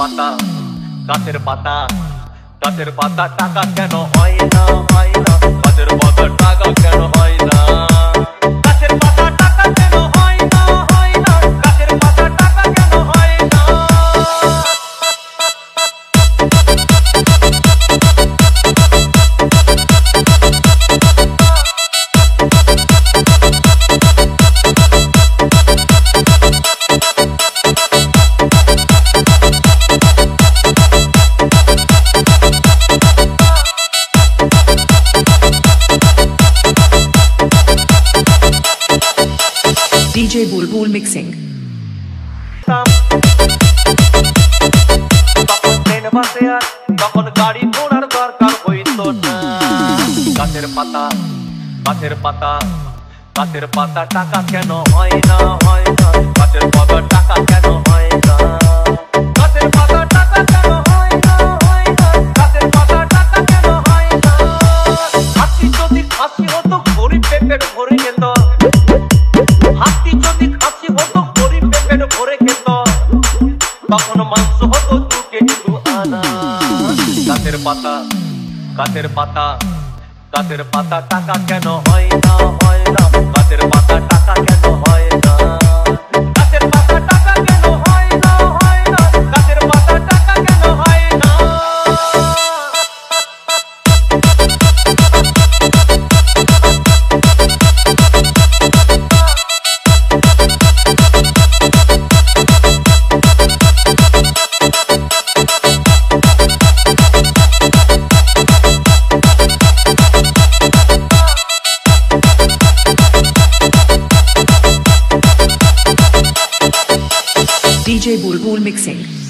পাতা গাছের পাতা গাছের পাতা টাকা কেন হয় না হয় না গাছের পাতা টাকা কেন হয় না গাছের পাতা টাকা কেন হয় না হয় না গাছের পাতা টাকা কেন হয় না DJ Bulbul mixing. তখন ট্রেন বাসে আর তখন গাড়ি ঘোড়ার দরকার হইতো না গাছের পাতা গাছের পাতা গাছের পাতা টাকা কেন হয় না হয় না গাছের পাতা টাকা কেন হয় না গাছের পাতা টাকা কেন হয় না হয় না গাছের পাতা টাকা কেন হয় না হাতি যদি খাসি হতো গরিব পেটের ভরে যেত হাতি যদি খাসি হতো গরিব পেটের ভরে খেত তখন মাংস হতো 2 কেজি 2 আনা গাছের পাতা গাছের পাতা গাছের পাতা টাকা কেন হয় না হয় না গাছের পাতা টাকা কেন হয় না গাছের পাতা টাকা কেন হয় না হয় না গাছের পাতা টাকা কেন হয় না DJ Bulbul mixing.